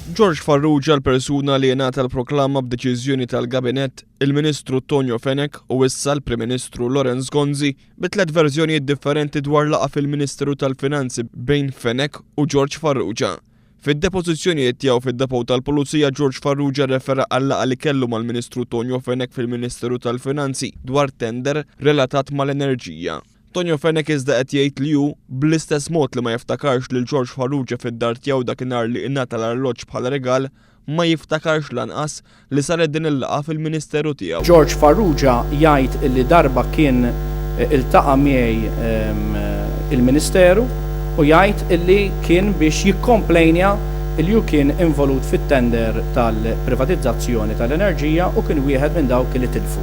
George Farrugia l-persuna li jingħata l-proklama b'deċiżjoni tal-Gabinett, il-Ministru Tonio Fenech u issa l-Prim Ministru Lorenz Gonzi bi3 verżjonijiet differenti dwar laqgħa fil-Ministeru tal-Finanzi bejn Fenech u George Farrugia. Fid-depożizzjonijiet tiegħu fid-depot tal-Pulizija, George Farrugia refera għal laqgħa li kellu mal-Ministru Tonio Fenech fil-Ministeru tal-Finanzi dwar tender relatat mal-enerġija. Tonio Fenech iżda qed jgħid li hu bl-istess mod li ma jiftakarx lil George Farrugia fid-dar tiegħu dakinhar li ingħata l-arloġġ bħala regal, ma jiftakarx lanqas li saret din il-laqgħa fil-Ministeru tiegħu. George Farrugia jgħid illi darba kien iltaqa' miegħi il-Ministeru u jgħid illi kien biex jikkomplejnja illi hu kien involut fit-tender tal-privatizzazzjoni tal-enerġija u kien wieħed minn dawk li tilfu.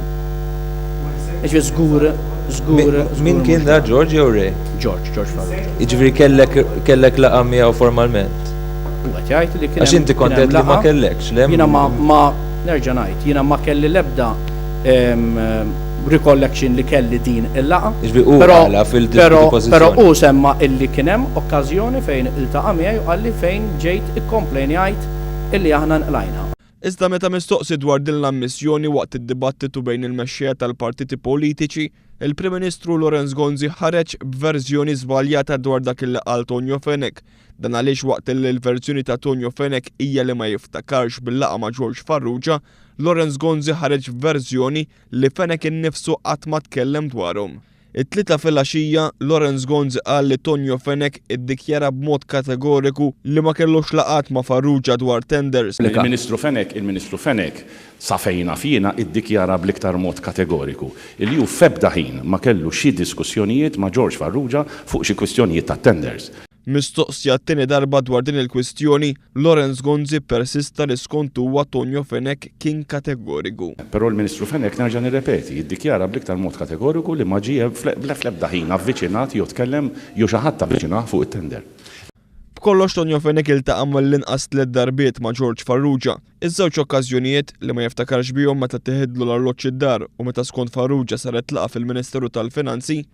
Żgur. Min kien da, George jew Ray? George Farrugia. Jiġifieri kellek laqa' miegħu formalment. Qed jgħid li kien Għax inti kontent li ma kellekx, le? Jiena ma nerġa' ngħid, jiena ma kelli l-ebda recollection li kelli din il-laqa. Jiġifieri hu għala fil-dispożizzjoni. Però hu semma illi kien hemm okkażjoni fejn iltaqa' miegħi u qalli fejn ġejt ikkomplejnjajt illi aħna nqlajna. Iżda meta mistoqsi dwar din l-ammissjoni waqt id-dibattitu bejn il-mexxejja tal-partiti politiċi, il-Prim Ministru Lorenz Gonzi ħareġ b'verżjoni żbaljata dwar dak li qal Tonio Fenech. Dan għaliex waqt li l-verżjoni ta' Tonio Fenech hija li ma jiftakarx bil-laqgħa ma' George Farrugia, Lorenz Gonzi ħareġ b'verżjoni li Fenech innifsu qatt ma tkellem dwarhom. It-tlieta fil-għaxija, Lorenz Gonzi qal li Tonio Fenech iddikjara b'mod kategoriku li ma kellux laqat ma' Farrugia dwar tenders. Il-Ministru Fenech sa fejna fina iddikjara bl-iktar mod kategoriku. Il-ju f'ebda ħin ma kellu xi diskussjonijiet ma' George Farrugia fuq xi kwistjonijiet ta' tenders. Mistoqsija t-tieni darba dwar din il-kwistjoni, Lorenz Gonzi persista li skont huwa Tonio Fenech kien kategoriku. Però l-Ministru Fenech nerġa' nirrepeti, jiddikjara bl-iktar mod kategoriku li ma ġie fl-ebda ħin avviċinat jew tkellem jew xi ħadd avviċina fuq it-tender. B'kollox Tonio Fenech iltaqa' mal-inqas 3 darbiet ma' George Farrugia. Iż-żewġ okkażjonijiet li ma jiftakarx bihom meta tieħidlu l-arloġġ id-dar u meta skont Farrugia saret laqgħa fil-Ministeru tal-Finanzi,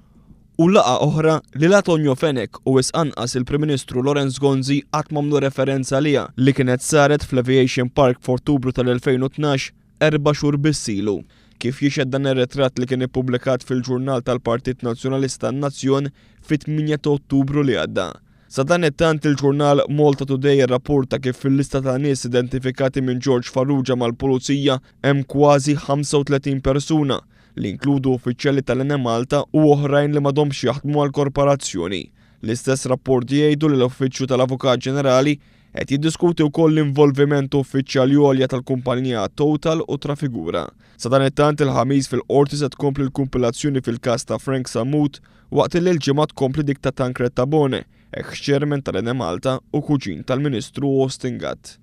u laqgħa oħra li la Tonio Fenech u anqas il-Prim Ministru Lorenz Gonzi qatt m'għamlu referenza liha li kienet saret fl-Aviation Park f'Ottubru tal-2012, 4 xhur biss ilu. Kif jixed dan ir-ritratt li kien ippubblikat fil-ġurnal tal-Partit Nazzjonalista N-Nazzjon fit-8 ta' Ottubru li għadda. Sa dan it-tant il-ġurnal Malta Today irrapporta kif fil-lista ta' nies identifikati minn George Farrugia mal-Pulizija hemm kważi 35 persuna li inkludu uffiċjali tal-Enel Malta u oħrajn li m'għadhomx jaħdmu għall-korporazzjoni. L-istess rapporti jgħidu li l-Uffiċċju tal-Avukat Ġenerali qed jiddiskuti wkoll l-involviment uffiċjali għolja tal-kumpanija Total u Trafigura. Sa dan it-tant il-ħamis fil-qorti se tkompli l-kumpilazzjoni fil-każ ta' Frank Samut waqt li l-ġimgħa tkompli dik ta' Tancred Tabone, ex-chairman tal-Enel Malta u kuġin tal-Ministru Austin Gatt.